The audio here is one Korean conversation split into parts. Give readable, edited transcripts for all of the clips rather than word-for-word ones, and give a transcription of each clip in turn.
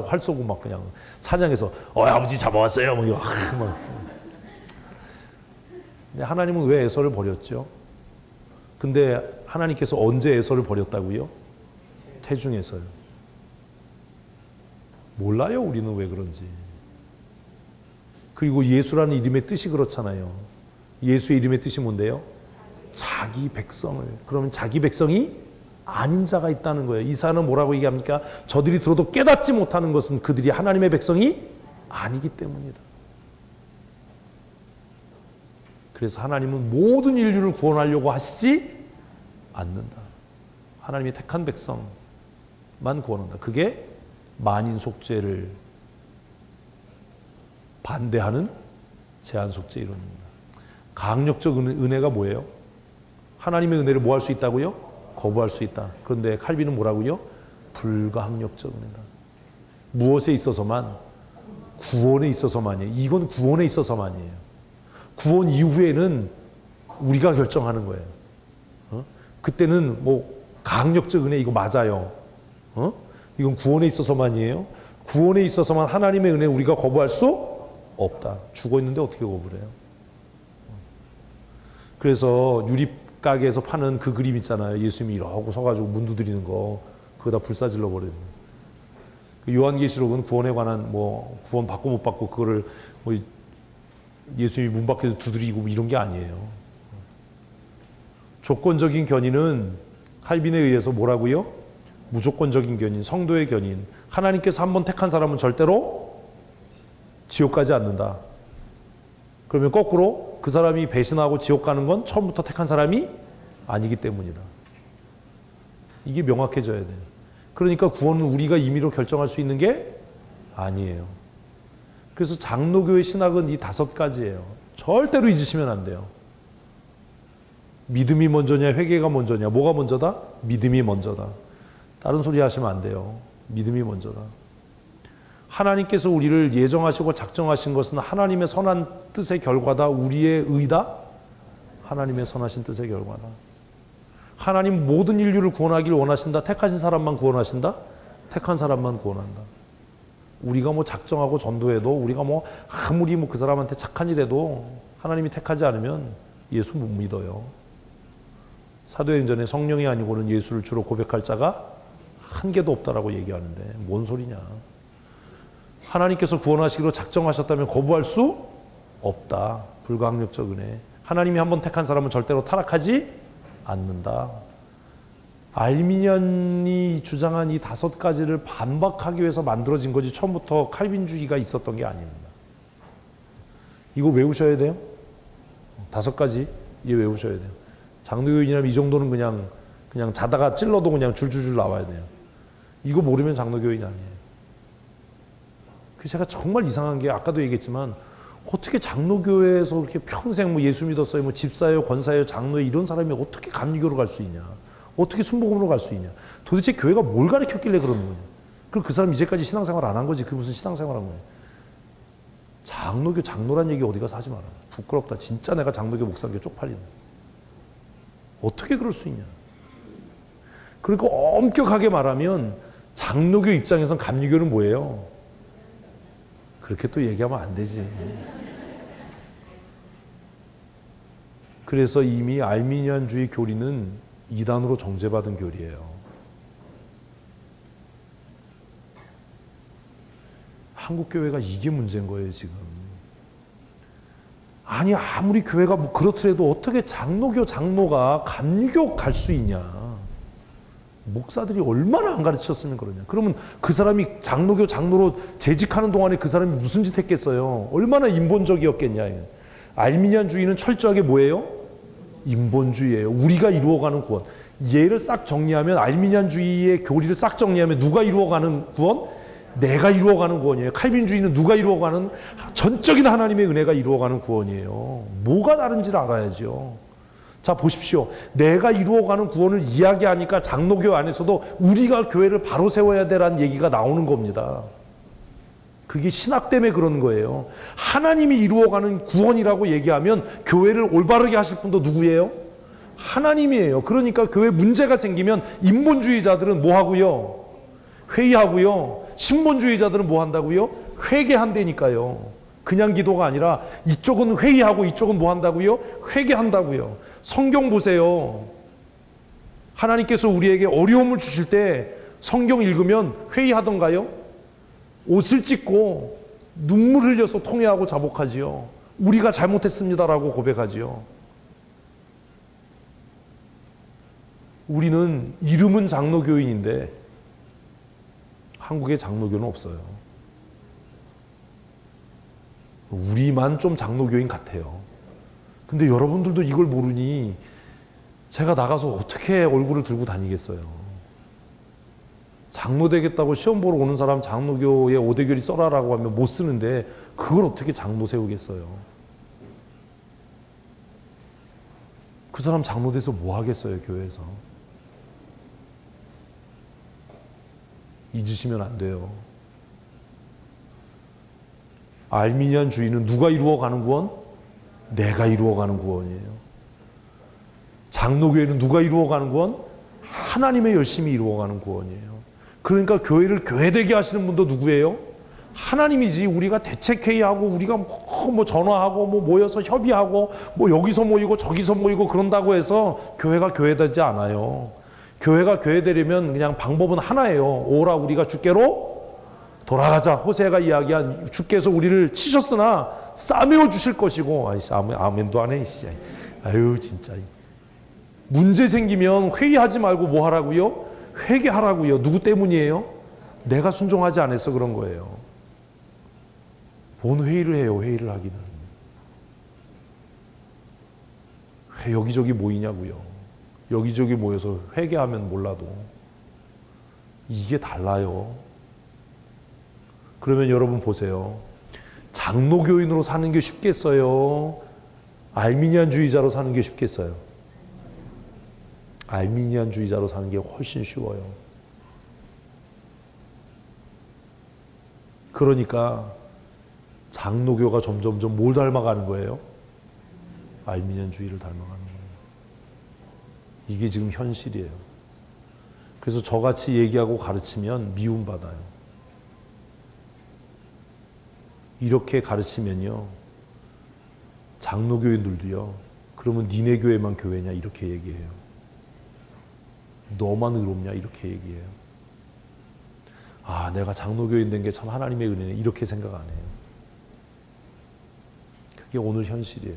활 쏘고 막 그냥 사냥해서 아버지 잡아왔어요 막 이거 막. 근데 하나님은 왜 에서를 버렸죠? 근데 하나님께서 언제 에서를 버렸다고요? 태중에서요. 몰라요 우리는 왜 그런지. 그리고 예수라는 이름의 뜻이 그렇잖아요. 예수의 이름의 뜻이 뭔데요? 자기 백성을. 그러면 자기 백성이 아닌 자가 있다는 거예요. 이사야는 뭐라고 얘기합니까? 저들이 들어도 깨닫지 못하는 것은 그들이 하나님의 백성이 아니기 때문이다. 그래서 하나님은 모든 인류를 구원하려고 하시지 않는다. 하나님이 택한 백성만 구원한다. 그게 만인 속죄를 반대하는 제한 속죄 이론입니다. 강력적 은혜가 뭐예요? 하나님의 은혜를 뭐 할 수 있다고요? 거부할 수 있다. 그런데 칼빈은 뭐라고요? 불가항력적 은혜다. 무엇에 있어서만? 구원에 있어서만이에요. 이건 구원에 있어서만이에요. 구원 이후에는 우리가 결정하는 거예요. 그때는 뭐 강력적 은혜 이거 맞아요. 이건 구원에 있어서만이에요. 구원에 있어서만 하나님의 은혜 우리가 거부할 수 없다. 죽어 있는데 어떻게 거부를 해요? 그래서 유립가게에서 파는 그 그림 있잖아요. 예수님이 이러고 서가지고 문 두드리는 거. 그거다 불사질러 버리는. 요한계시록은 구원에 관한 뭐 구원 받고 못 받고 그거를 뭐 예수님이 문 밖에서 두드리고 뭐 이런 게 아니에요. 조건적인 견인은 칼빈에 의해서 뭐라고요? 무조건적인 견인, 성도의 견인. 하나님께서 한번 택한 사람은 절대로 지옥 가지 않는다. 그러면 거꾸로 그 사람이 배신하고 지옥 가는 건 처음부터 택한 사람이 아니기 때문이다. 이게 명확해져야 돼요. 그러니까 구원은 우리가 임의로 결정할 수 있는 게 아니에요. 그래서 장로교의 신학은 이 5가지예요. 절대로 잊으시면 안 돼요. 믿음이 먼저냐 회개가 먼저냐. 뭐가 먼저다? 믿음이 먼저다. 다른 소리 하시면 안 돼요. 믿음이 먼저다. 하나님께서 우리를 예정하시고 작정하신 것은 하나님의 선한 뜻의 결과다. 우리의 의다. 하나님의 선하신 뜻의 결과다. 하나님 모든 인류를 구원하기를 원하신다. 택하신 사람만 구원하신다. 택한 사람만 구원한다. 우리가 뭐 작정하고 전도해도 우리가 뭐 아무리 뭐 그 사람한테 착한 일 해도 하나님이 택하지 않으면 예수 못 믿어요. 사도행전에 성령이 아니고는 예수를 주로 고백할 자가 한 개도 없다라고 얘기하는데 뭔 소리냐. 하나님께서 구원하시기로 작정하셨다면 거부할 수 없다. 불가항력적 은혜. 하나님이 한번 택한 사람은 절대로 타락하지 않는다. 알미니안이 주장한 이 5가지를 반박하기 위해서 만들어진 거지 처음부터 칼빈주의가 있었던 게 아닙니다. 이거 외우셔야 돼요. 5가지 이게 외우셔야 돼요. 장로교인이라면 이 정도는 그냥 자다가 찔러도 그냥 줄줄줄 나와야 돼요. 이거 모르면 장로교인이 아니에요. 그래서 제가 정말 이상한 게 아까도 얘기했지만 어떻게 장로교회에서 그렇게 평생 뭐 예수 믿었어요, 뭐 집사예요, 권사예요, 감리교예요 이런 사람이 어떻게 감리교로 갈 수 있냐? 어떻게 순복음으로 갈 수 있냐? 도대체 교회가 뭘 가르쳤길래 그러는 거냐? 그리고 그 사람 이제까지 신앙생활 안 한 거지. 그게 무슨 신앙생활 한 거냐? 장로교 장로란 얘기 어디 가서 하지 마라. 부끄럽다. 진짜 내가 장로교 목사인 게 쪽팔린다. 어떻게 그럴 수 있냐? 그리고 엄격하게 말하면 장로교 입장에선 감리교는 뭐예요? 그렇게 또 얘기하면 안 되지. 그래서 이미 알미니안주의 교리는 이단으로 정죄받은 교리예요. 한국 교회가 이게 문제인 거예요, 지금. 아니, 아무리 교회가 뭐 그렇더라도 어떻게 장로교 장로가 감리교 갈 수 있냐? 목사들이 얼마나 안 가르쳤으면 그러냐. 그러면 그 사람이 장로교 장로로 재직하는 동안에 그 사람이 무슨 짓 했겠어요? 얼마나 인본적이었겠냐. 알미니안주의는 철저하게 뭐예요? 인본주의예요. 우리가 이루어가는 구원. 얘를 싹 정리하면 알미니안주의의 교리를 싹 정리하면 누가 이루어가는 구원? 내가 이루어가는 구원이에요. 칼빈주의는 누가 이루어가는 전적인 하나님의 은혜가 이루어가는 구원이에요. 뭐가 다른지를 알아야죠. 자 보십시오. 내가 이루어가는 구원을 이야기하니까 장로교 안에서도 우리가 교회를 바로 세워야 되라는 얘기가 나오는 겁니다. 그게 신학 때문에 그런 거예요. 하나님이 이루어가는 구원이라고 얘기하면 교회를 올바르게 하실 분도 누구예요? 하나님이에요. 그러니까 교회 문제가 생기면 인본주의자들은 뭐 하고요? 회의하고요. 신본주의자들은 뭐 한다고요? 회개한다니까요. 그냥 기도가 아니라 이쪽은 회의하고 이쪽은 뭐 한다고요? 회개한다고요. 성경 보세요. 하나님께서 우리에게 어려움을 주실 때 성경 읽으면 회의하던가요? 옷을 찢고 눈물 흘려서 통회하고 자복하지요. 우리가 잘못했습니다라고 고백하지요. 우리는 이름은 장로교인인데 한국에 장로교는 없어요. 우리만 좀 장로교인 같아요. 근데 여러분들도 이걸 모르니 제가 나가서 어떻게 얼굴을 들고 다니겠어요. 장로 되겠다고 시험 보러 오는 사람 장로교에 오대결이 써라라고 하면 못 쓰는데 그걸 어떻게 장로 세우겠어요. 그 사람 장로 돼서 뭐 하겠어요, 교회에서. 잊으시면 안 돼요. 알미니안 주의는 누가 이루어가는 구원? 내가 이루어가는 구원이에요. 장로교회는 누가 이루어가는 구원? 하나님의 열심히 이루어가는 구원이에요. 그러니까 교회를 교회되게 하시는 분도 누구예요? 하나님이지. 우리가 대책회의하고 우리가 뭐 전화하고 뭐 모여서 협의하고 뭐 여기서 모이고 저기서 모이고 그런다고 해서 교회가 교회되지 않아요. 교회가 교회되려면 그냥 방법은 하나예요. 오라 우리가 주께로 돌아가자. 호세가 이야기한 주께서 우리를 치셨으나 싸매어 주실 것이고. 아이씨, 아멘도 안 해. 아유 진짜. 문제 생기면 회의하지 말고 뭐 하라고요? 회개하라고요. 누구 때문이에요? 내가 순종하지 않아서 그런 거예요. 뭔 회의를 해요, 회의를 하기는. 왜 여기저기 모이냐고요. 여기저기 모여서 회개하면 몰라도. 이게 달라요. 그러면 여러분 보세요. 장로교인으로 사는 게 쉽겠어요? 알미니안주의자로 사는 게 쉽겠어요? 알미니안주의자로 사는 게 훨씬 쉬워요. 그러니까 장로교가 점점점 뭘 닮아가는 거예요? 알미니안주의를 닮아가는 거예요. 이게 지금 현실이에요. 그래서 저같이 얘기하고 가르치면 미움받아요. 이렇게 가르치면요, 장로교인들도요, 그러면 니네 교회만 교회냐 이렇게 얘기해요. 너만 의롭냐 이렇게 얘기해요. 아, 내가 장로교인 된 게 참 하나님의 은혜네 이렇게 생각 안 해요. 그게 오늘 현실이에요.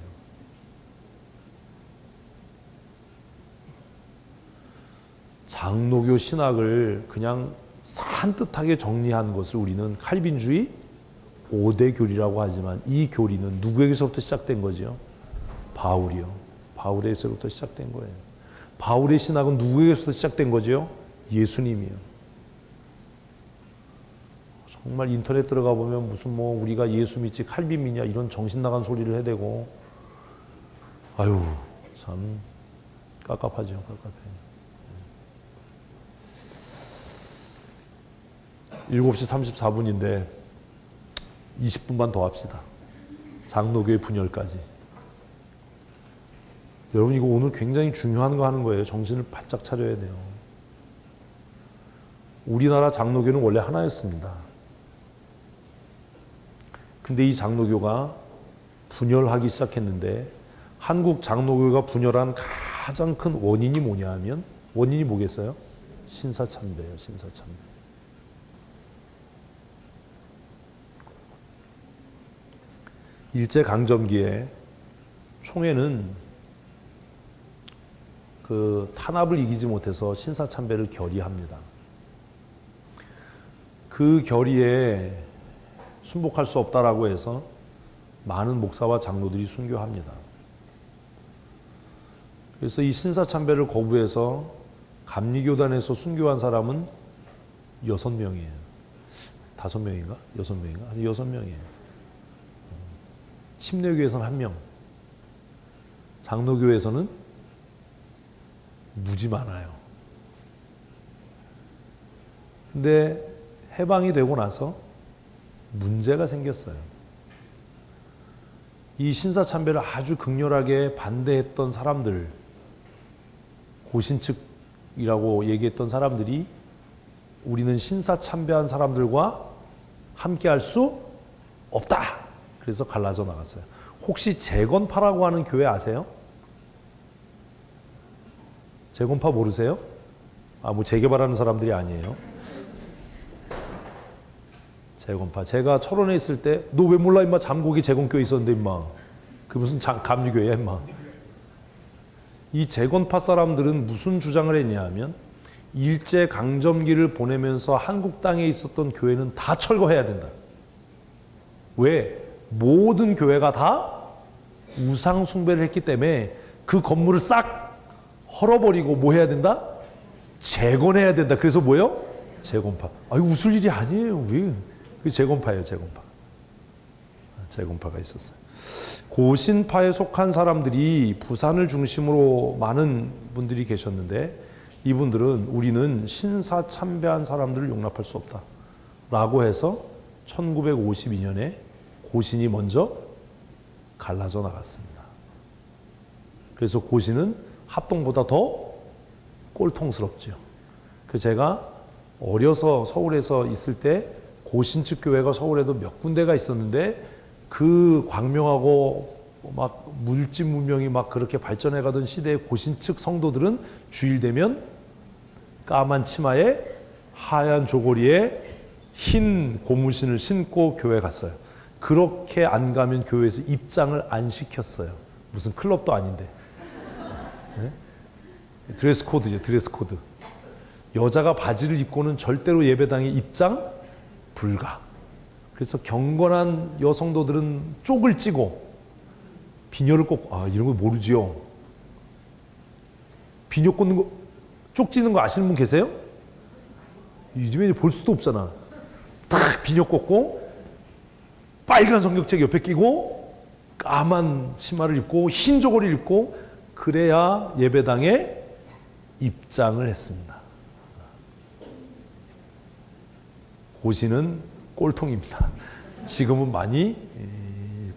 장로교 신학을 그냥 산뜻하게 정리한 것을 우리는 칼빈주의 5대 교리라고 하지만 이 교리는 누구에게서부터 시작된 거죠? 바울이요. 바울에게서부터 시작된 거예요. 바울의 신학은 누구에게서 시작된 거죠? 예수님이요. 정말 인터넷 들어가 보면 무슨 뭐 우리가 예수 믿지 칼빈 믿냐 이런 정신 나간 소리를 해대고, 아유 참 깝깝하죠. 깝깝해요. 7시 34분인데 20분만 더 합시다. 장로교회 분열까지. 여러분 이거 오늘 굉장히 중요한 거 하는 거예요. 정신을 바짝 차려야 돼요. 우리나라 장로교는 원래 하나였습니다. 근데 이 장로교가 분열하기 시작했는데 한국 장로교가 분열한 가장 큰 원인이 뭐냐 하면, 원인이 뭐겠어요? 신사참배예요. 신사참배. 일제강점기에 총회는 그 탄압을 이기지 못해서 신사참배를 결의합니다. 그 결의에 순복할 수 없다라고 해서 많은 목사와 장로들이 순교합니다. 그래서 이 신사참배를 거부해서 감리교단에서 순교한 사람은 6명이에요. 5명인가? 6명인가? 아니 6명이에요. 침례교에서는 1명, 장로교에서는 무지 많아요. 근데 해방이 되고 나서 문제가 생겼어요. 이 신사참배를 아주 극렬하게 반대했던 사람들, 고신측이라고 얘기했던 사람들이 우리는 신사참배한 사람들과 함께 할 수 없다. 그래서 갈라져 나갔어요. 혹시 재건파라고 하는 교회 아세요? 재건파 모르세요? 뭐 재개발하는 사람들이 아니에요. 재건파. 제가 철원에 있을 때 너 왜 몰라 임마, 잠곡이 재건교회 있었는데 임마. 그 무슨 감리교회야 임마. 이 재건파 사람들은 무슨 주장을 했냐면 일제강점기를 보내면서 한국 땅에 있었던 교회는 다 철거해야 된다. 왜? 모든 교회가 다 우상 숭배를 했기 때문에 그 건물을 싹 헐어버리고 뭐 해야 된다? 재건해야 된다. 그래서 뭐요? 재건파. 이거 웃을 일이 아니에요. 왜? 그 재건파예요, 재건파. 재건파가 있었어요. 고신파에 속한 사람들이 부산을 중심으로 많은 분들이 계셨는데 이분들은 우리는 신사참배한 사람들을 용납할 수 없다 라고 해서 1952년에 고신이 먼저 갈라져 나갔습니다. 그래서 고신은 합동보다 더 꼴통스럽죠. 그래서 제가 어려서 서울에서 있을 때 고신 측 교회가 서울에도 몇 군데가 있었는데 그 광명하고 막 물질 문명이 막 그렇게 발전해 가던 시대의 고신 측 성도들은 주일 되면 까만 치마에 하얀 조거리에 흰 고무신을 신고 교회 갔어요. 그렇게 안 가면 교회에서 입장을 안 시켰어요. 무슨 클럽도 아닌데. 네? 드레스 코드죠, 드레스 코드. 여자가 바지를 입고는 절대로 예배당에 입장 불가. 그래서 경건한 여성도들은 쪽을 찌고 비녀를 꽂고, 이런 거 모르지요. 비녀 꽂는 거, 쪽 찌는 거 아시는 분 계세요? 요즘에 볼 수도 없잖아. 탁 비녀 꽂고 빨간 성경책 옆에 끼고 까만 치마를 입고 흰 조거리를 입고 그래야 예배당에 입장을 했습니다. 고신은 꼴통입니다. 지금은 많이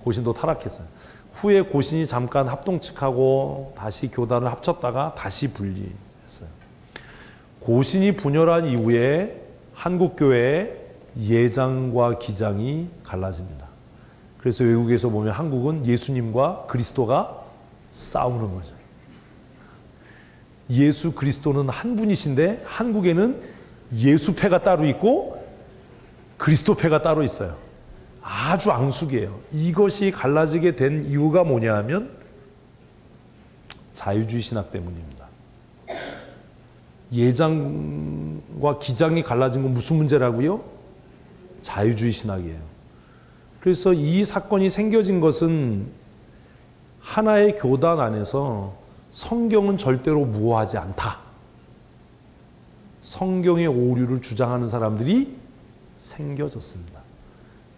고신도 타락했어요. 후에 고신이 잠깐 합동 측하고 다시 교단을 합쳤다가 다시 분리했어요. 고신이 분열한 이후에 한국교회의 예장과 기장이 갈라집니다. 그래서 외국에서 보면 한국은 예수님과 그리스도가 싸우는 거죠. 예수 그리스도는 한 분이신데 한국에는 예수패가 따로 있고 그리스도패가 따로 있어요. 아주 앙숙이에요. 이것이 갈라지게 된 이유가 뭐냐 하면 자유주의 신학 때문입니다. 예장과 기장이 갈라진 건 무슨 문제라고요? 자유주의 신학이에요. 그래서 이 사건이 생겨진 것은 하나의 교단 안에서 성경은 절대로 무효하지 않다. 성경의 오류를 주장하는 사람들이 생겨졌습니다.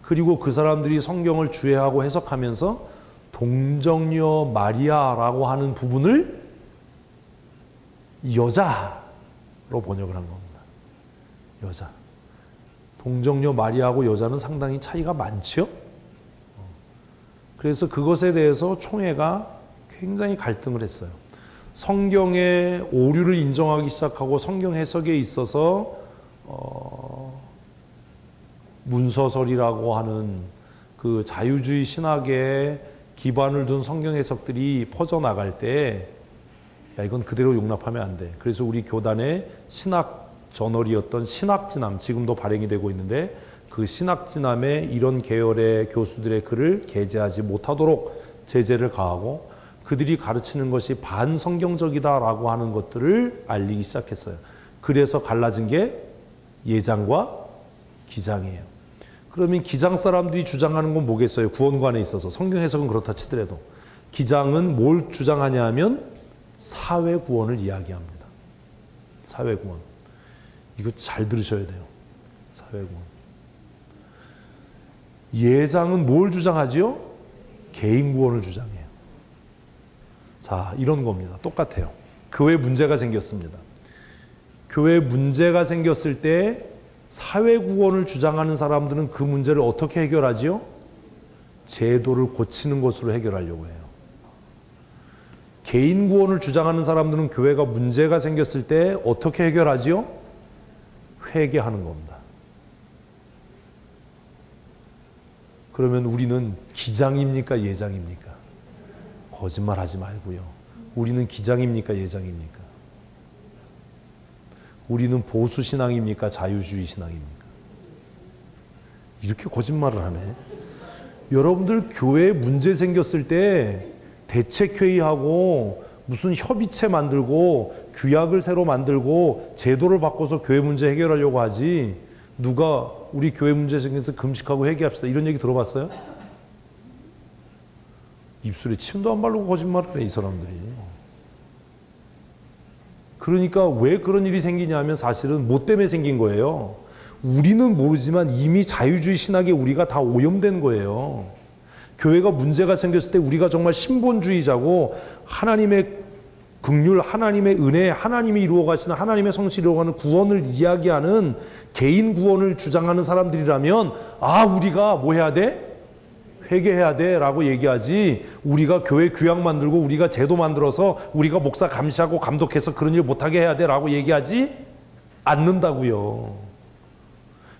그리고 그 사람들이 성경을 주해하고 해석하면서 동정녀 마리아라고 하는 부분을 여자로 번역을 한 겁니다. 여자. 동정녀 마리아하고 여자는 상당히 차이가 많죠? 그래서 그것에 대해서 총회가 굉장히 갈등을 했어요. 성경의 오류를 인정하기 시작하고 성경 해석에 있어서 문서설이라고 하는 그 자유주의 신학에 기반을 둔 성경 해석들이 퍼져나갈 때 야, 이건 그대로 용납하면 안 돼. 그래서 우리 교단의 신학 저널이었던 신학진암, 지금도 발행이 되고 있는데 그 신학진암에 이런 계열의 교수들의 글을 게재하지 못하도록 제재를 가하고 그들이 가르치는 것이 반성경적이다라고 하는 것들을 알리기 시작했어요. 그래서 갈라진 게 예장과 기장이에요. 그러면 기장 사람들이 주장하는 건 뭐겠어요? 구원관에 있어서. 성경 해석은 그렇다 치더라도. 기장은 뭘 주장하냐 하면 사회구원을 이야기합니다. 사회구원. 이거 잘 들으셔야 돼요. 사회구원. 예장은 뭘 주장하지요? 개인구원을 주장해요. 자, 이런 겁니다. 똑같아요. 교회 문제가 생겼습니다. 교회 문제가 생겼을 때 사회구원을 주장하는 사람들은 그 문제를 어떻게 해결하지요? 제도를 고치는 것으로 해결하려고 해요. 개인구원을 주장하는 사람들은 교회가 문제가 생겼을 때 어떻게 해결하지요? 회개하는 겁니다. 그러면 우리는 기장입니까? 예장입니까? 거짓말하지 말고요. 우리는 기장입니까? 예장입니까? 우리는 보수신앙입니까? 자유주의 신앙입니까? 이렇게 거짓말을 하네. 여러분들 교회에 문제 생겼을 때 대책회의하고 무슨 협의체 만들고 규약을 새로 만들고 제도를 바꿔서 교회 문제 해결하려고 하지, 누가 우리 교회 문제 생겨서 금식하고 회개합시다 이런 얘기 들어봤어요? 입술에 침도 안 바르고 거짓말을 해, 이 사람들이. 그러니까 왜 그런 일이 생기냐면 사실은 뭐 때문에 생긴 거예요. 우리는 모르지만 이미 자유주의 신학에 우리가 다 오염된 거예요. 교회가 문제가 생겼을 때 우리가 정말 신본주의자고 하나님의 긍휼, 하나님의 은혜, 하나님이 이루어 가시는 하나님의 성실이 이루어가는 구원을 이야기하는 개인 구원을 주장하는 사람들이라면 아, 우리가 뭐 해야 돼? 회개해야 돼 라고 얘기하지, 우리가 교회 규약 만들고 우리가 제도 만들어서 우리가 목사 감시하고 감독해서 그런 일 못하게 해야 돼 라고 얘기하지 않는다고요.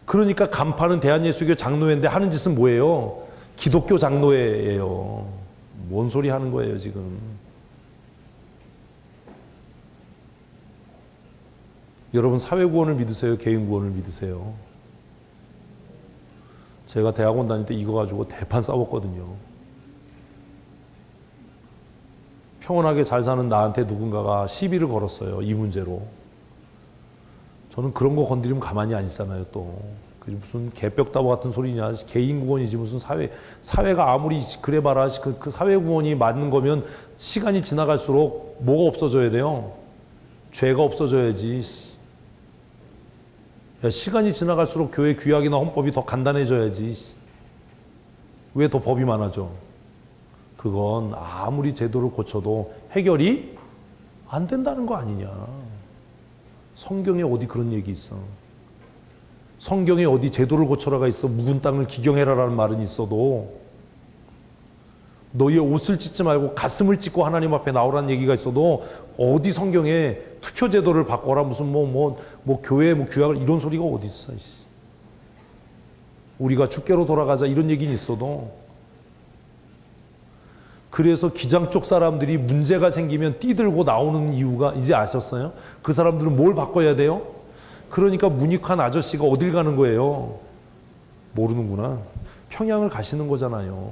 그러니까 간판은 대한예수교 장로회인데 하는 짓은 뭐예요? 기독교 장로회예요. 뭔 소리 하는 거예요 지금. 여러분 사회구원을 믿으세요? 개인구원을 믿으세요? 제가 대학원 다닐 때 이거 가지고 대판 싸웠거든요. 평온하게 잘 사는 나한테 누군가가 시비를 걸었어요. 이 문제로. 저는 그런 거 건드리면 가만히 안 있잖아요 또. 무슨 개벽다보 같은 소리냐. 개인구원이지 무슨 사회가 아무리 그래봐라 그 사회구원이 맞는 거면 시간이 지나갈수록 뭐가 없어져야 돼요? 죄가 없어져야지. 야, 시간이 지나갈수록 교회 규약이나 헌법이 더 간단해져야지. 왜 더 법이 많아져? 그건 아무리 제도를 고쳐도 해결이 안 된다는 거 아니냐. 성경에 어디 그런 얘기 있어? 성경에 어디 제도를 고쳐라가 있어? 묵은 땅을 기경해라라는 말은 있어도, 너희의 옷을 찢지 말고 가슴을 찢고 하나님 앞에 나오라는 얘기가 있어도 어디 성경에 투표 제도를 바꿔라 무슨 교회 규약을 이런 소리가 어디 있어? 우리가 주께로 돌아가자 이런 얘기는 있어도. 그래서 기장 쪽 사람들이 문제가 생기면 뛰들고 나오는 이유가 이제 아셨어요? 그 사람들은 뭘 바꿔야 돼요? 그러니까 문익환 아저씨가 어딜 가는 거예요? 모르는구나. 평양을 가시는 거잖아요.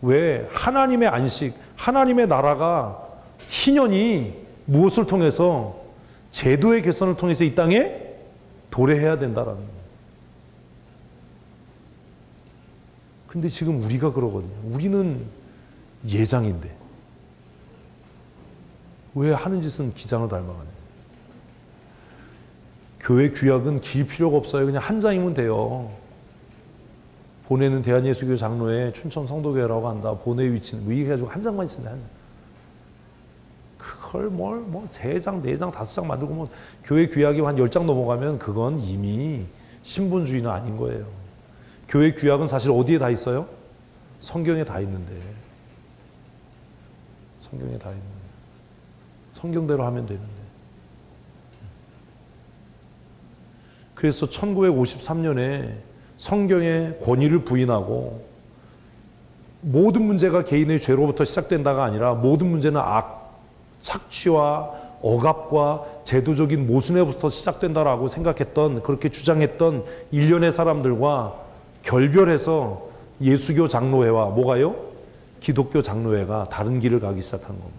왜? 하나님의 안식, 하나님의 나라가 희년이 무엇을 통해서? 제도의 개선을 통해서 이 땅에 도래해야 된다라는 거예요. 근데 지금 우리가 그러거든요. 우리는 예장인데 왜 하는 짓은 기장을 닮아가냐. 교회 규약은 길 필요가 없어요. 그냥 한 장이면 돼요. 본회는 대한예수교 장로회 춘천 성도교회라고 한다. 본회 위치는 뭐 이게 가지고 한 장만 있으면 한 장. 그걸 뭐 3장, 4장, 5장 만들고 뭐 교회 규약이 한 10장 넘어가면 그건 이미 신본주의는 아닌 거예요. 교회 규약은 사실 어디에 다 있어요? 성경에 다 있는데. 성경에 다 있는데. 성경대로 하면 되는데. 그래서 1953년에 성경의 권위를 부인하고 모든 문제가 개인의 죄로부터 시작된다가 아니라 모든 문제는 착취와 억압과 제도적인 모순에부터 시작된다라고 생각했던, 그렇게 주장했던 일련의 사람들과 결별해서 예수교 장로회와 뭐가요? 기독교 장로회가 다른 길을 가기 시작한 겁니다.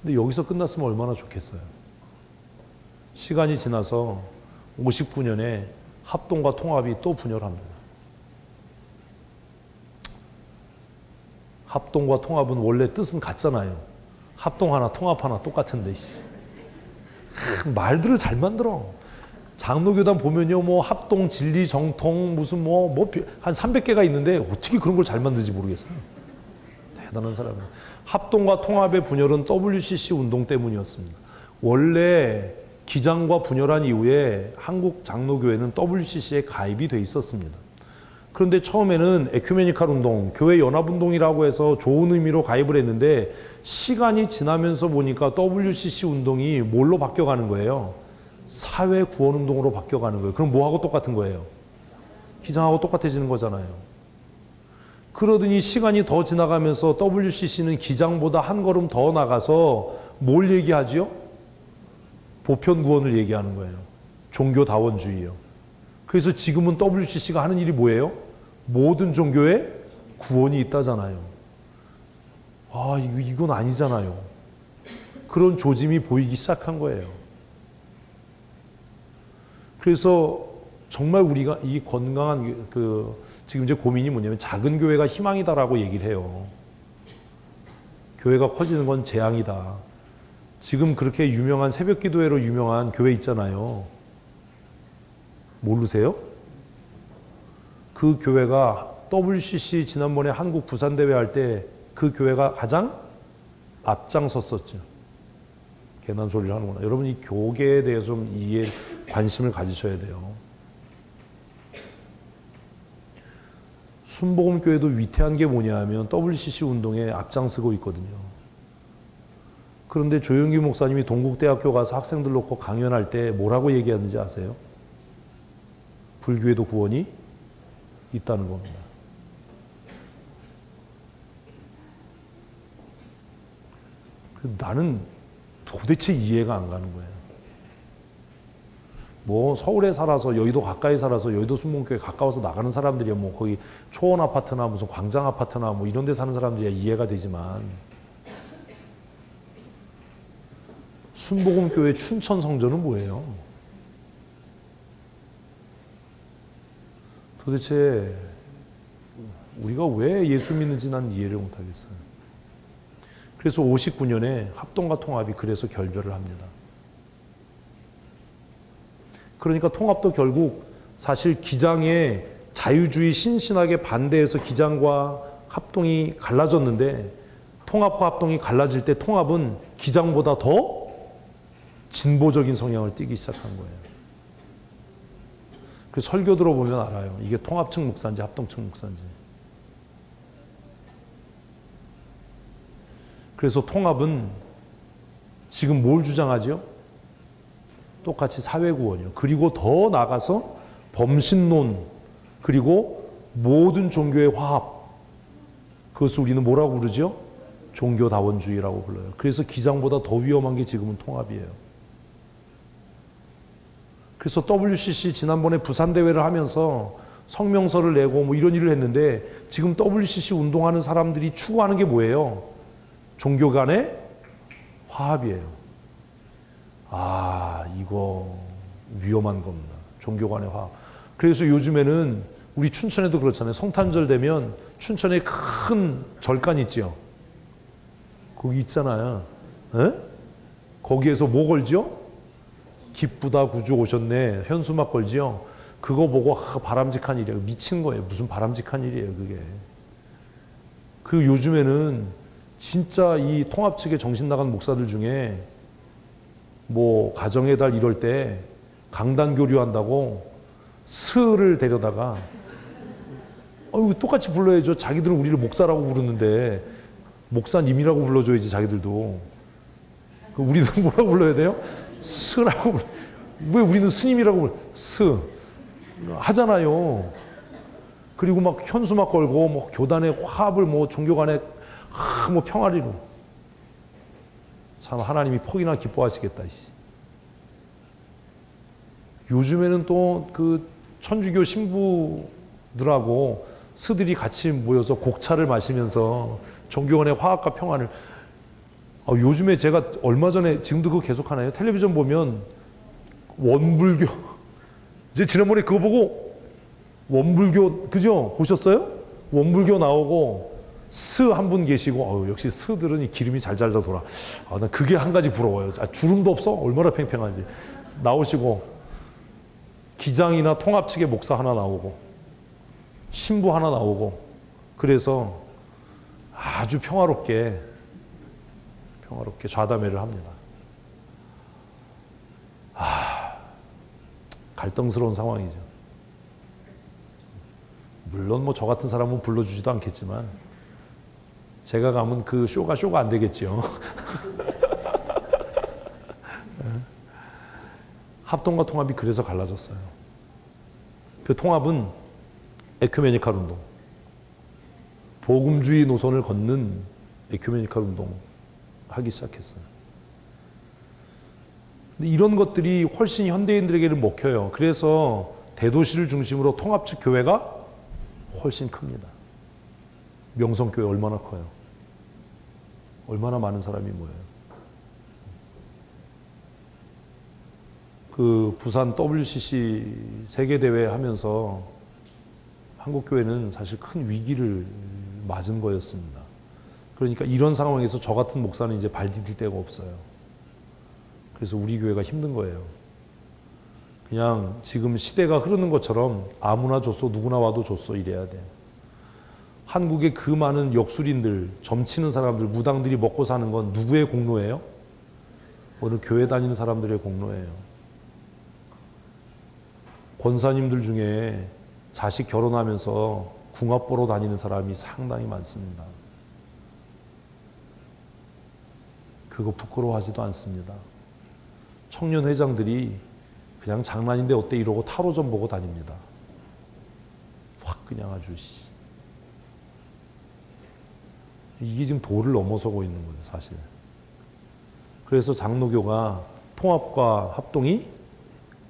근데 여기서 끝났으면 얼마나 좋겠어요. 시간이 지나서 59년에 합동과 통합이 또 분열합니다. 합동과 통합은 원래 뜻은 같잖아요. 합동 하나 통합 하나 똑같은데 말들을 잘 만들어. 장로교단 보면요, 뭐 합동, 진리, 정통 무슨 한 300개가 있는데 어떻게 그런 걸 잘 만들지 모르겠어요. 대단한 사람이에요. 합동과 통합의 분열은 WCC 운동 때문이었습니다. 원래 기장과 분열한 이후에 한국 장로교회는 WCC에 가입이 돼 있었습니다. 그런데 처음에는 에큐메니칼 운동, 교회 연합 운동이라고 해서 좋은 의미로 가입을 했는데 시간이 지나면서 보니까 WCC 운동이 뭘로 바뀌어가는 거예요? 사회 구원 운동으로 바뀌어가는 거예요. 그럼 뭐하고 똑같은 거예요? 기장하고 똑같아지는 거잖아요. 그러더니 시간이 더 지나가면서 WCC는 기장보다 한 걸음 더 나가서 뭘 얘기하지요? 보편 구원을 얘기하는 거예요. 종교다원주의요. 그래서 지금은 WCC가 하는 일이 뭐예요? 모든 종교에 구원이 있다잖아요. 아, 이건 아니잖아요. 그런 조짐이 보이기 시작한 거예요. 그래서 정말 우리가 이 건강한 지금 이제 고민이 뭐냐면 작은 교회가 희망이다라고 얘기를 해요. 교회가 커지는 건 재앙이다. 지금 그렇게 유명한 새벽 기도회로 유명한 교회 있잖아요. 모르세요? 그 교회가 WCC 지난번에 한국 부산 대회 할 때 그 교회가 가장 앞장섰었죠. 괜한 소리를 하는구나. 여러분 이 교계에 대해서 좀 관심을 가지셔야 돼요. 순복음교회도 위태한 게 뭐냐면 WCC 운동에 앞장서고 있거든요. 그런데 조영기 목사님이 동국대학교 가서 학생들 놓고 강연할 때 뭐라고 얘기하는지 아세요? 불교에도 구원이 있다는 겁니다. 나는 도대체 이해가 안 가는 거예요. 뭐 서울에 살아서 여의도 가까이 살아서 여의도 순복음교회 가까워서 나가는 사람들이야 뭐 거기 초원 아파트나 무슨 광장 아파트나 뭐 이런 데 사는 사람들이야 이해가 되지만 순복음교회 춘천 성전은 뭐예요? 도대체 우리가 왜 예수 믿는지 난 이해를 못하겠어요. 그래서 59년에 합동과 통합이 그래서 결별을 합니다. 그러니까 통합도 결국 사실 기장의 자유주의 신신하게 반대해서 기장과 합동이 갈라졌는데 통합과 합동이 갈라질 때 통합은 기장보다 더 진보적인 성향을 띠기 시작한 거예요. 그 설교 들어보면 알아요. 이게 통합측 목사인지 합동측 목사인지. 그래서 통합은 지금 뭘 주장하죠? 똑같이 사회구원이요. 그리고 더 나아가서 범신론, 그리고 모든 종교의 화합. 그것을 우리는 뭐라고 부르죠? 종교다원주의라고 불러요. 그래서 기장보다 더 위험한 게 지금은 통합이에요. 그래서 WCC 지난번에 부산 대회를 하면서 성명서를 내고 뭐 이런 일을 했는데 지금 WCC 운동하는 사람들이 추구하는 게 뭐예요? 종교 간의 화합이에요. 아, 이거 위험한 겁니다. 종교 간의 화합. 그래서 요즘에는 우리 춘천에도 그렇잖아요. 성탄절 되면 춘천에 큰 절간 있죠. 거기 있잖아요. 에? 거기에서 뭐 걸죠? 기쁘다 구주 오셨네. 현수막 걸지요. 그거 보고 바람직한 일이에요. 미친 거예요. 무슨 바람직한 일이에요, 그게. 그 요즘에는 진짜 이 통합 측에 정신 나간 목사들 중에 뭐 가정의 달 이럴 때 강단 교류한다고 스를 데려다가 똑같이 불러야죠. 자기들은 우리를 목사라고 부르는데 목사님이라고 불러줘야지 자기들도. 우리도 뭐라고 불러야 돼요? 스라고. 왜 우리는 스님이라고 불러? 스 하잖아요. 그리고 막 현수막 걸고 뭐 교단의 화합을 뭐 종교 간에 뭐 평화를 이루. 참 하나님이 폭이나 기뻐하시겠다. 요즘에는 또 그 천주교 신부들하고 스들이 같이 모여서 곡차를 마시면서 종교 간의 화합과 평화를. 요즘에 제가 얼마 전에 지금도 그거 계속 하나요? 텔레비전 보면 원불교 이제 지난번에 그거 보고 원불교 그죠? 보셨어요? 원불교 나오고 스 한 분 계시고 역시 스들은 이 기름이 잘 돌아. 난 그게 한 가지 부러워요. 주름도 없어? 얼마나 팽팽한지. 나오시고 기장이나 통합 측의 목사 하나 나오고 신부 하나 나오고 그래서 아주 평화롭게 좌담회를 합니다. 갈등스러운 상황이죠. 물론 뭐 저 같은 사람은 불러주지도 않겠지만 제가 가면 그 쇼가 안 되겠죠. 합동과 통합이 그래서 갈라졌어요. 그 통합은 에큐메니칼 운동, 복음주의 노선을 걷는 에큐메니칼 운동 하기 시작했어요. 근데 이런 것들이 훨씬 현대인들에게는 먹혀요. 그래서 대도시를 중심으로 통합적 교회가 훨씬 큽니다. 명성교회 얼마나 커요? 얼마나 많은 사람이 모여요? 그 부산 WCC 세계대회 하면서 한국교회는 사실 큰 위기를 맞은 거였습니다. 그러니까 이런 상황에서 저 같은 목사는 이제 발 디딜 데가 없어요. 그래서 우리 교회가 힘든 거예요. 그냥 지금 시대가 흐르는 것처럼 아무나 줬어, 누구나 와도 줬어 이래야 돼. 한국의 그 많은 역술인들, 점치는 사람들, 무당들이 먹고 사는 건 누구의 공로예요? 오늘 교회 다니는 사람들의 공로예요. 권사님들 중에 자식 결혼하면서 궁합 보러 다니는 사람이 상당히 많습니다. 그거 부끄러워하지도 않습니다. 청년 회장들이 그냥 장난인데 어때 이러고 타로점 보고 다닙니다. 확 그냥 아주 이게 지금 도를 넘어서고 있는 거예요, 사실. 그래서 장로교가 통합과 합동이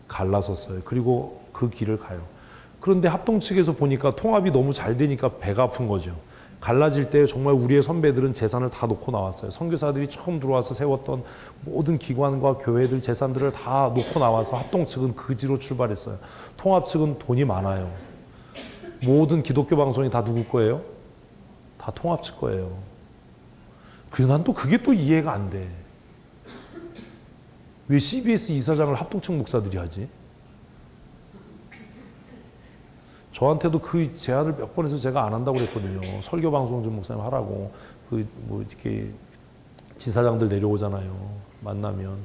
갈라섰어요. 그리고 그 길을 가요. 그런데 합동 측에서 보니까 통합이 너무 잘 되니까 배가 아픈 거죠. 갈라질 때 정말 우리의 선배들은 재산을 다 놓고 나왔어요. 선교사들이 처음 들어와서 세웠던 모든 기관과 교회들 재산들을 다 놓고 나와서 합동 측은 그지로 출발했어요. 통합 측은 돈이 많아요. 모든 기독교 방송이 다 누구 거예요? 다 통합 측 거예요. 그래서 난 또 그게 또 이해가 안 돼. 왜 CBS 이사장을 합동 측 목사들이 하지? 저한테도 그 제안을 몇 번 해서 제가 안 한다고 그랬거든요. 설교 방송 좀 목사님 하라고. 이렇게 지사장들 내려오잖아요. 만나면.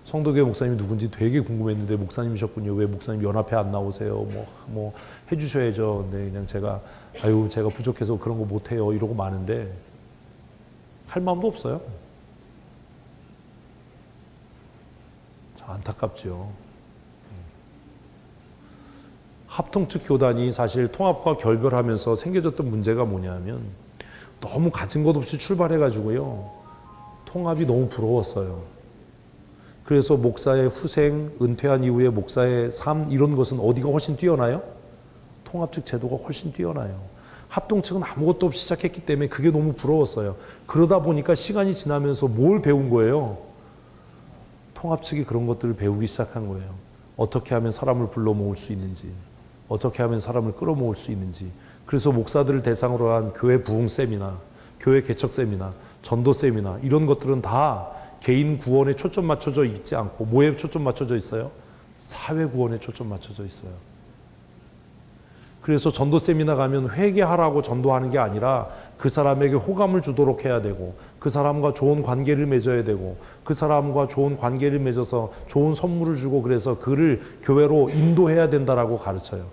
성도교회 목사님이 누군지 되게 궁금했는데 목사님이셨군요. 왜 목사님 연합회 안 나오세요? 뭐 해주셔야죠. 근데 그냥 제가 부족해서 그런 거 못해요. 이러고 마는데 할 마음도 없어요. 참 안타깝죠. 합동 측 교단이 사실 통합과 결별하면서 생겨졌던 문제가 뭐냐면 너무 가진 것 없이 출발해가지고요. 통합이 너무 부러웠어요. 그래서 목사의 후생, 은퇴한 이후에 목사의 삶 이런 것은 어디가 훨씬 뛰어나요? 통합 측 제도가 훨씬 뛰어나요. 합동 측은 아무것도 없이 시작했기 때문에 그게 너무 부러웠어요. 그러다 보니까 시간이 지나면서 뭘 배운 거예요? 통합 측이 그런 것들을 배우기 시작한 거예요. 어떻게 하면 사람을 불러 모을 수 있는지, 어떻게 하면 사람을 끌어모을 수 있는지. 그래서 목사들을 대상으로 한 교회 부흥 세미나, 교회 개척 세미나, 전도 세미나 이런 것들은 다 개인 구원에 초점 맞춰져 있지 않고 뭐에 초점 맞춰져 있어요? 사회 구원에 초점 맞춰져 있어요. 그래서 전도 세미나 가면 회개하라고 전도하는 게 아니라 그 사람에게 호감을 주도록 해야 되고 그 사람과 좋은 관계를 맺어야 되고 그 사람과 좋은 관계를 맺어서 좋은 선물을 주고 그래서 그를 교회로 인도해야 된다라고 가르쳐요.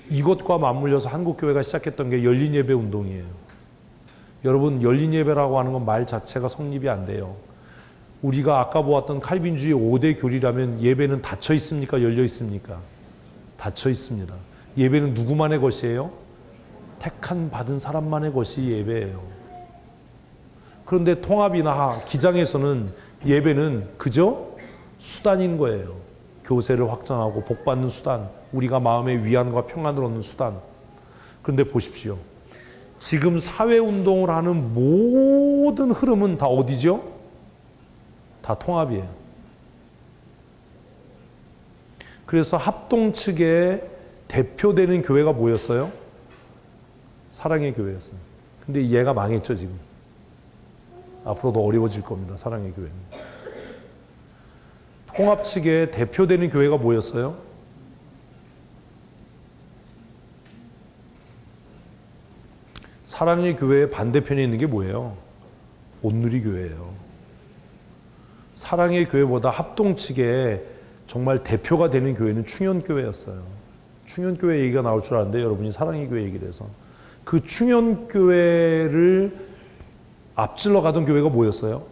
이것과 맞물려서 한국교회가 시작했던 게 열린 예배 운동이에요. 여러분, 열린 예배라고 하는 건 말 자체가 성립이 안 돼요. 우리가 아까 보았던 칼빈주의 5대 교리라면 예배는 닫혀 있습니까? 열려 있습니까? 닫혀 있습니다. 예배는 누구만의 것이에요? 택한 받은 사람만의 것이 예배예요. 그런데 통합이나 기장에서는 예배는 그저 수단인 거예요. 교세를 확장하고 복받는 수단, 우리가 마음의 위안과 평안을 얻는 수단. 그런데 보십시오. 지금 사회운동을 하는 모든 흐름은 다 어디죠? 다 통합이에요. 그래서 합동 측에 대표되는 교회가 뭐였어요? 사랑의 교회였어요. 근데 얘가 망했죠, 지금. 앞으로 더 어려워질 겁니다, 사랑의 교회는. 통합 측에 대표되는 교회가 뭐였어요? 사랑의 교회의 반대편에 있는 게 뭐예요? 온누리 교회예요. 사랑의 교회보다 합동 측에 정말 대표가 되는 교회는 충현교회였어요. 충현교회 얘기가 나올 줄 알았는데 여러분이 사랑의 교회 얘기를 해서 그 충현교회를 앞질러 가던 교회가 뭐였어요?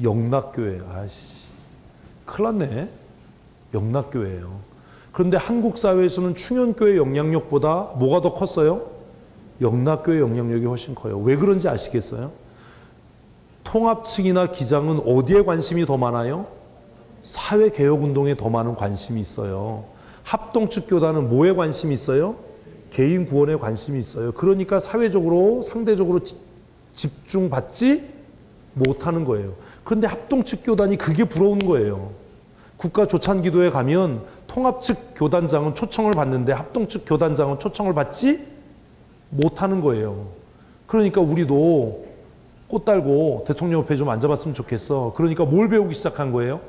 영락교회. 아이씨, 큰일 났네. 영락교회예요. 그런데 한국 사회에서는 충현교회 영향력보다 뭐가 더 컸어요? 영락교회 영향력이 훨씬 커요. 왜 그런지 아시겠어요? 통합 측이나 기장은 어디에 관심이 더 많아요? 사회개혁운동에 더 많은 관심이 있어요. 합동 측 교단은 뭐에 관심이 있어요? 개인 구원에 관심이 있어요. 그러니까 사회적으로 상대적으로 집중받지 못하는 거예요. 그런데 합동 측 교단이 그게 부러운 거예요. 국가 조찬기도에 가면 통합 측 교단장은 초청을 받는데 합동 측 교단장은 초청을 받지 못하는 거예요. 그러니까 우리도 꽃 달고 대통령 옆에 좀 앉아봤으면 좋겠어. 그러니까 뭘 배우기 시작한 거예요?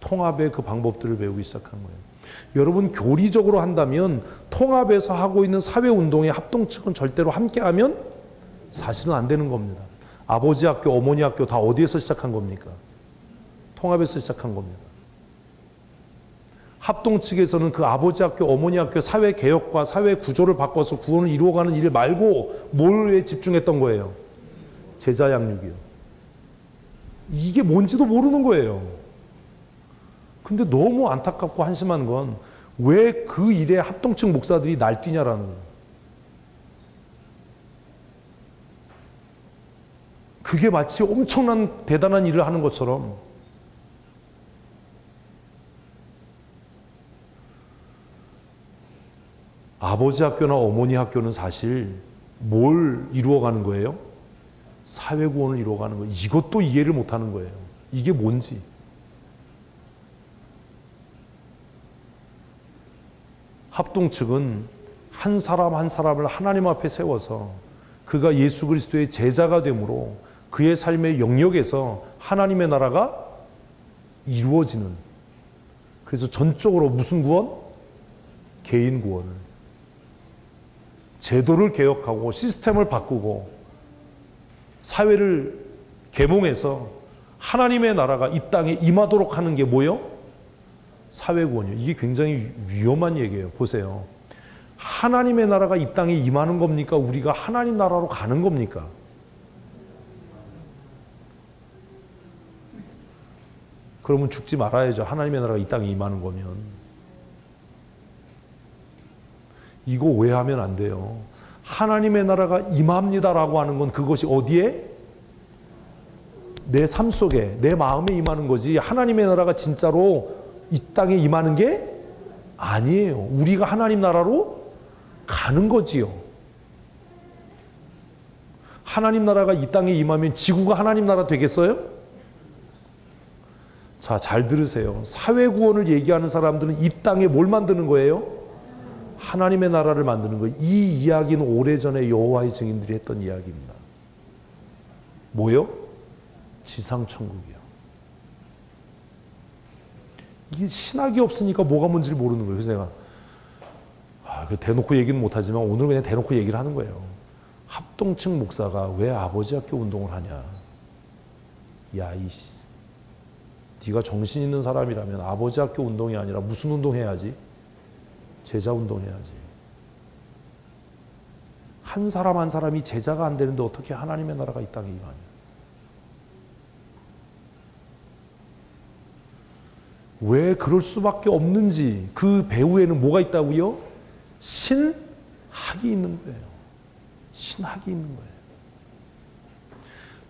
통합의 그 방법들을 배우기 시작한 거예요. 여러분, 교리적으로 한다면 통합에서 하고 있는 사회운동의 합동 측은 절대로 함께하면 사실은 안 되는 겁니다. 아버지 학교, 어머니 학교 다 어디에서 시작한 겁니까? 통합에서 시작한 겁니다. 합동 측에서는 그 아버지 학교, 어머니 학교 사회 개혁과 사회 구조를 바꿔서 구원을 이루어가는 일 말고 뭘에 집중했던 거예요? 제자 양육이요. 이게 뭔지도 모르는 거예요. 근데 너무 안타깝고 한심한 건 왜 그 일에 합동 측 목사들이 날뛰냐라는 거예요. 그게 마치 엄청난 대단한 일을 하는 것처럼 아버지 학교나 어머니 학교는 사실 뭘 이루어가는 거예요? 사회구원을 이루어가는 거예요. 이것도 이해를 못하는 거예요. 이게 뭔지. 합동 측은 한 사람 한 사람을 하나님 앞에 세워서 그가 예수 그리스도의 제자가 되므로 그의 삶의 영역에서 하나님의 나라가 이루어지는, 그래서 전적으로 무슨 구원? 개인 구원을, 제도를 개혁하고 시스템을 바꾸고 사회를 계몽해서 하나님의 나라가 이 땅에 임하도록 하는 게 뭐요? 사회구원이요. 이게 굉장히 위험한 얘기예요. 보세요. 하나님의 나라가 이 땅에 임하는 겁니까? 우리가 하나님 나라로 가는 겁니까? 그러면 죽지 말아야죠. 하나님의 나라가 이 땅에 임하는 거면. 이거 오해하면 안 돼요. 하나님의 나라가 임합니다라고 하는 건 그것이 어디에? 내 삶 속에, 내 마음에 임하는 거지, 하나님의 나라가 진짜로 이 땅에 임하는 게 아니에요. 우리가 하나님 나라로 가는 거지요. 하나님 나라가 이 땅에 임하면 지구가 하나님 나라 되겠어요? 자, 잘 들으세요. 사회구원을 얘기하는 사람들은 이 땅에 뭘 만드는 거예요? 하나님의 나라를 만드는 거예요. 이 이야기는 오래전에 여호와의 증인들이 했던 이야기입니다. 뭐요? 지상천국이요. 이게 신학이 없으니까 뭐가 뭔지를 모르는 거예요. 그래서 내가 대놓고 얘기는 못하지만 오늘 그냥 대놓고 얘기를 하는 거예요. 합동측 목사가 왜 아버지 학교 운동을 하냐. 야, 이씨, 네가 정신 있는 사람이라면 아버지 학교 운동이 아니라 무슨 운동해야지? 제자 운동해야지. 한 사람 한 사람이 제자가 안 되는데 어떻게 하나님의 나라가 이 땅에 임하냐. 왜 그럴 수밖에 없는지, 그 배후에는 뭐가 있다고요? 신학이 있는 거예요. 신학이 있는 거예요.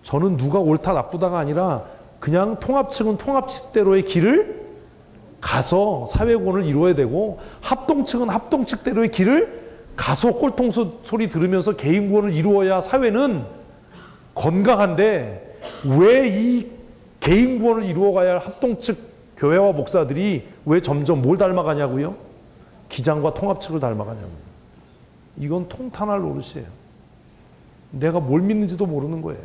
저는 누가 옳다 나쁘다가 아니라 그냥 통합측은 통합측대로의 길을 가서 사회구원을 이루어야 되고, 합동측은 합동측대로의 길을 가서 꼴통 소리 들으면서 개인 구원을 이루어야 사회는 건강한데, 왜 이 개인 구원을 이루어가야 할 합동측 교회와 목사들이 왜 점점 뭘 닮아가냐고요? 기장과 통합측을 닮아가냐고요. 이건 통탄할 노릇이에요. 내가 뭘 믿는지도 모르는 거예요.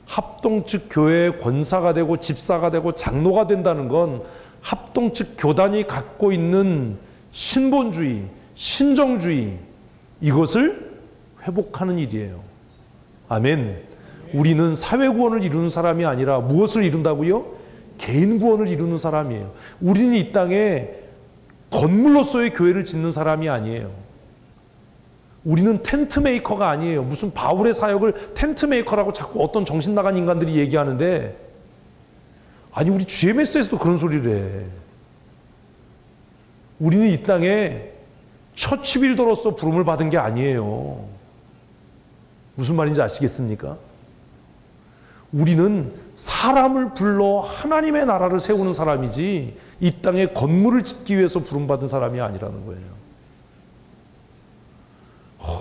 합동측 교회의 권사가 되고 집사가 되고 장로가 된다는 건 합동측 교단이 갖고 있는 신본주의, 신정주의, 이것을 회복하는 일이에요. 아멘. 우리는 사회구원을 이루는 사람이 아니라 무엇을 이룬다고요? 개인 구원을 이루는 사람이에요. 우리는 이 땅에 건물로서의 교회를 짓는 사람이 아니에요. 우리는 텐트 메이커가 아니에요. 무슨 바울의 사역을 텐트 메이커라고 자꾸 어떤 정신 나간 인간들이 얘기하는데, 아니 우리 GMS에서도 그런 소리를 해. 우리는 이 땅에 처치 빌더로서 부름을 받은 게 아니에요. 무슨 말인지 아시겠습니까? 우리는 사람을 불러 하나님의 나라를 세우는 사람이지 이 땅에 건물을 짓기 위해서 부름받은 사람이 아니라는 거예요.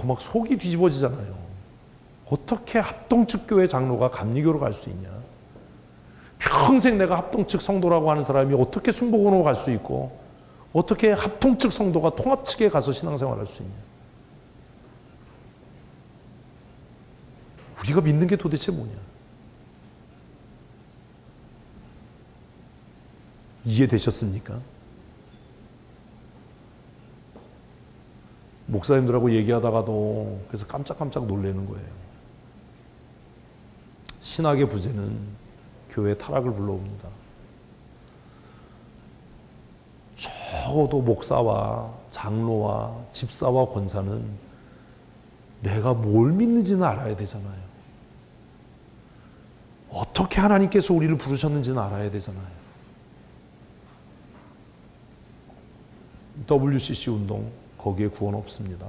막 속이 뒤집어지잖아요. 어떻게 합동측 교회 장로가 감리교로 갈 수 있냐? 평생 내가 합동측 성도라고 하는 사람이 어떻게 순복음으로 갈 수 있고, 어떻게 합동측 성도가 통합측에 가서 신앙생활 할 수 있냐? 우리가 믿는 게 도대체 뭐냐? 이해되셨습니까? 목사님들하고 얘기하다가도 그래서 깜짝깜짝 놀라는 거예요. 신학의 부재는 교회의 타락을 불러옵니다. 적어도 목사와 장로와 집사와 권사는 내가 뭘 믿는지는 알아야 되잖아요. 어떻게 하나님께서 우리를 부르셨는지는 알아야 되잖아요. WCC 운동, 거기에 구원 없습니다.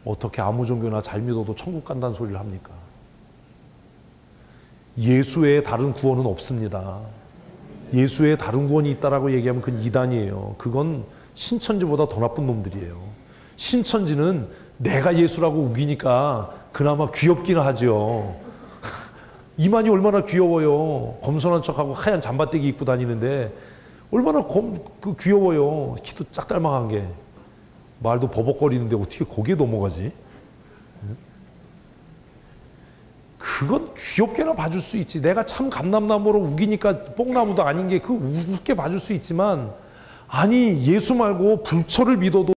어떻게 아무 종교나 잘 믿어도 천국 간다는 소리를 합니까? 예수 외에 다른 구원은 없습니다. 예수 외에 다른 구원이 있다라고 얘기하면 그건 이단이에요. 그건 신천지보다 더 나쁜 놈들이에요. 신천지는 내가 예수라고 우기니까 그나마 귀엽기는 하죠. 이만이 얼마나 귀여워요. 검소한 척하고 하얀 잠바떼기 입고 다니는데 얼마나 귀여워요. 키도 짝달망한 게. 말도 버벅거리는데 어떻게 거기에 넘어가지? 그건 귀엽게나 봐줄 수 있지. 내가 참 감남나무로 우기니까 뽕나무도 아닌 게 그 우습게 봐줄 수 있지만, 아니 예수 말고 불처를 믿어도